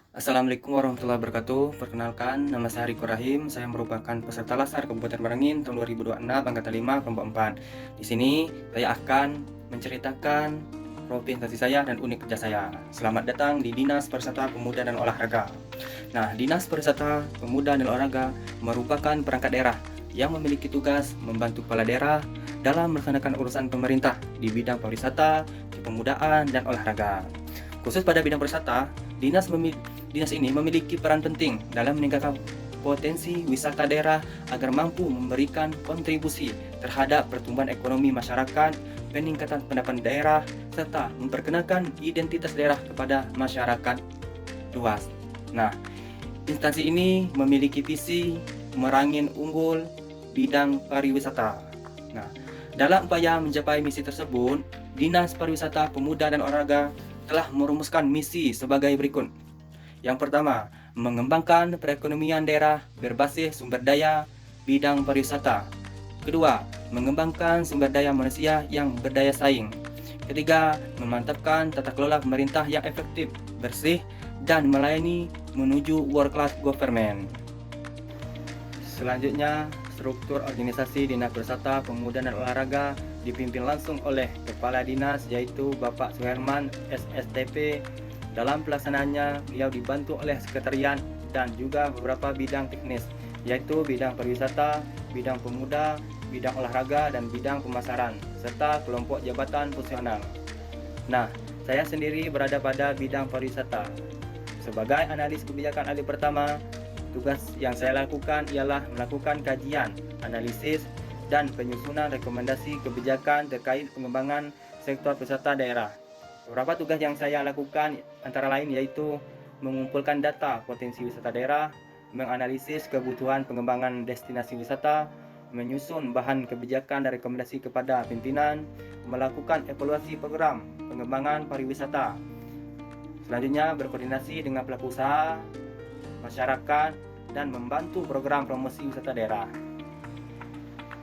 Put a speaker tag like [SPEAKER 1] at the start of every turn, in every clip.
[SPEAKER 1] Assalamualaikum warahmatullahi wabarakatuh. Perkenalkan, nama saya Riko Rahim. Saya merupakan peserta Laskar Kabupaten Merangin tahun 2026 angkatan 5 kelompok 4. Di sini saya akan menceritakan profil prestasi saya dan unit kerja saya. Selamat datang di Dinas Pariwisata Pemuda dan Olahraga. Nah, Dinas Pariwisata Pemuda dan Olahraga merupakan perangkat daerah yang memiliki tugas membantu kepala daerah dalam melaksanakan urusan pemerintah di bidang pariwisata, kepemudaan, dan olahraga. Khusus pada bidang pariwisata, Dinas ini memiliki peran penting dalam meningkatkan potensi wisata daerah agar mampu memberikan kontribusi terhadap pertumbuhan ekonomi masyarakat, peningkatan pendapatan daerah, serta memperkenalkan identitas daerah kepada masyarakat luas. Nah, instansi ini memiliki visi Merangin unggul bidang pariwisata. Nah, dalam upaya mencapai misi tersebut, Dinas Pariwisata Pemuda dan Olahraga telah merumuskan misi sebagai berikut. Yang pertama, mengembangkan perekonomian daerah berbasis sumber daya bidang pariwisata. Kedua, mengembangkan sumber daya manusia yang berdaya saing. Ketiga, memantapkan tata kelola pemerintah yang efektif, bersih, dan melayani menuju world class government. Selanjutnya, struktur organisasi Dinas Pariwisata Pemuda dan Olahraga dipimpin langsung oleh Kepala Dinas yaitu Bapak Suherman SSTP. Dalam pelaksanaannya, beliau dibantu oleh sekretariat dan juga beberapa bidang teknis, yaitu bidang pariwisata, bidang pemuda, bidang olahraga, dan bidang pemasaran, serta kelompok jabatan fungsional. Nah, saya sendiri berada pada bidang pariwisata. Sebagai analis kebijakan ahli pertama, tugas yang saya lakukan ialah melakukan kajian, analisis, dan penyusunan rekomendasi kebijakan terkait pengembangan sektor pariwisata daerah. Beberapa tugas yang saya lakukan antara lain yaitu mengumpulkan data potensi wisata daerah, menganalisis kebutuhan pengembangan destinasi wisata, menyusun bahan kebijakan dan rekomendasi kepada pimpinan, melakukan evaluasi program pengembangan pariwisata. Selanjutnya berkoordinasi dengan pelaku usaha, masyarakat, dan membantu program promosi wisata daerah.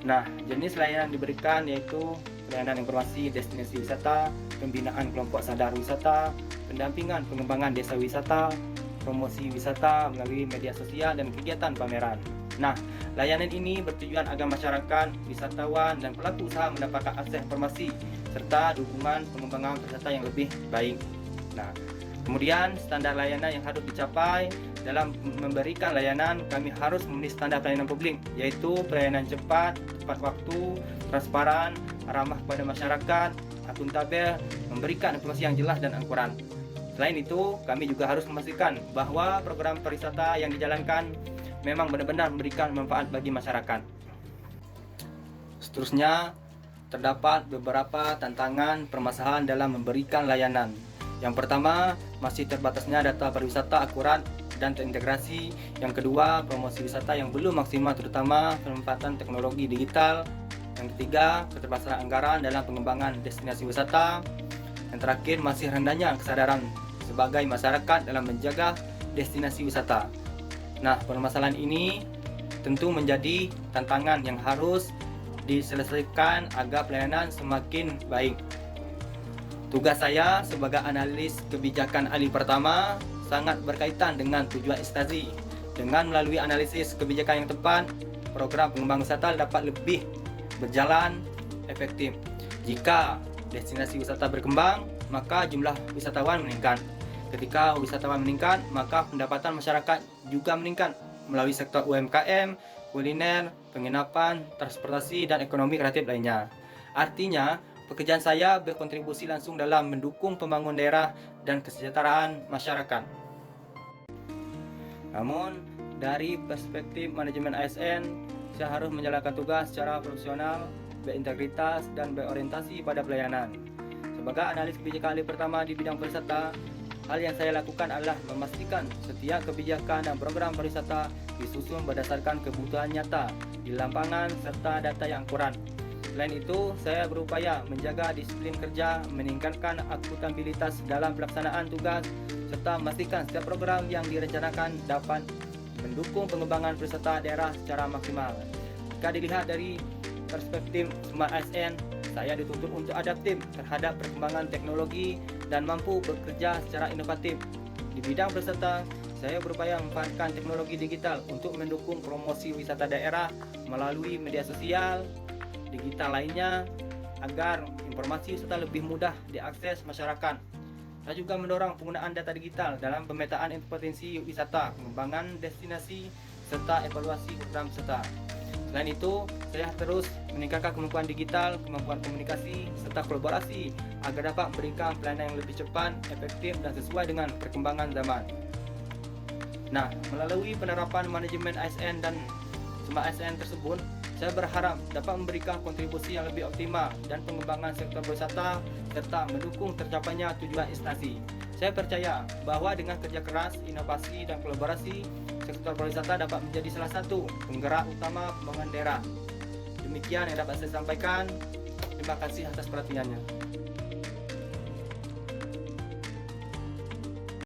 [SPEAKER 1] Nah, jenis layanan diberikan yaitu pelayanan informasi destinasi wisata, pembinaan kelompok sadar wisata, pendampingan pengembangan desa wisata, promosi wisata melalui media sosial, dan kegiatan pameran. Nah, layanan ini bertujuan agar masyarakat, wisatawan, dan pelaku usaha mendapatkan akses informasi serta dukungan pengembangan wisata yang lebih baik. Nah, kemudian standar layanan yang harus dicapai dalam memberikan layanan, kami harus memenuhi standar pelayanan publik, yaitu pelayanan cepat, tepat waktu, transparan, ramah kepada masyarakat, akuntabel, memberikan informasi yang jelas dan akurat. Selain itu, kami juga harus memastikan bahwa program pariwisata yang dijalankan memang benar-benar memberikan manfaat bagi masyarakat. Seterusnya, terdapat beberapa tantangan permasalahan dalam memberikan layanan. Yang pertama, masih terbatasnya data pariwisata akurat dan terintegrasi. Yang kedua, promosi wisata yang belum maksimal terutama pemanfaatan teknologi digital. Yang ketiga, keterbatasan anggaran dalam pengembangan destinasi wisata. Yang terakhir, masih rendahnya kesadaran sebagai masyarakat dalam menjaga destinasi wisata. Nah, permasalahan ini tentu menjadi tantangan yang harus diselesaikan agar pelayanan semakin baik. Tugas saya sebagai analis kebijakan ahli pertama sangat berkaitan dengan tujuan instansi. Dengan melalui analisis kebijakan yang tepat, program pengembangan wisata dapat lebih berjalan efektif. Jika destinasi wisata berkembang, maka jumlah wisatawan meningkat. Ketika wisatawan meningkat, maka pendapatan masyarakat juga meningkat melalui sektor UMKM, kuliner, penginapan, transportasi, dan ekonomi kreatif lainnya. Artinya, pekerjaan saya berkontribusi langsung dalam mendukung pembangunan daerah dan kesejahteraan masyarakat. Namun, dari perspektif manajemen ASN, saya harus menjalankan tugas secara profesional, berintegritas, dan berorientasi pada pelayanan. Sebagai analis kebijakan ahli pertama di bidang pariwisata, hal yang saya lakukan adalah memastikan setiap kebijakan dan program pariwisata disusun berdasarkan kebutuhan nyata di lapangan serta data yang akurat. Selain itu, saya berupaya menjaga disiplin kerja, meningkatkan akuntabilitas dalam pelaksanaan tugas, serta memastikan setiap program yang direncanakan dapat mendukung pengembangan pariwisata daerah secara maksimal. Jika dilihat dari perspektif Smart ASN, saya dituntut untuk adaptif terhadap perkembangan teknologi dan mampu bekerja secara inovatif Di bidang pariwisata, saya berupaya memanfaatkan teknologi digital untuk mendukung promosi wisata daerah melalui media sosial, digital lainnya, agar informasi wisata lebih mudah diakses masyarakat. Saya juga mendorong penggunaan data digital dalam pemetaan potensi wisata, pengembangan destinasi, serta evaluasi program wisata. Selain itu, saya terus meningkatkan kemampuan digital, kemampuan komunikasi, serta kolaborasi agar dapat memberikan pelayanan yang lebih cepat, efektif, dan sesuai dengan perkembangan zaman. Nah, melalui penerapan manajemen ASN dan Smart ASN tersebut, saya berharap dapat memberikan kontribusi yang lebih optimal dan pengembangan sektor pariwisata serta mendukung tercapainya tujuan instansi. Saya percaya bahwa dengan kerja keras, inovasi, dan kolaborasi, sektor pariwisata dapat menjadi salah satu penggerak utama pembangunan daerah. Demikian yang dapat saya sampaikan. Terima kasih atas perhatiannya.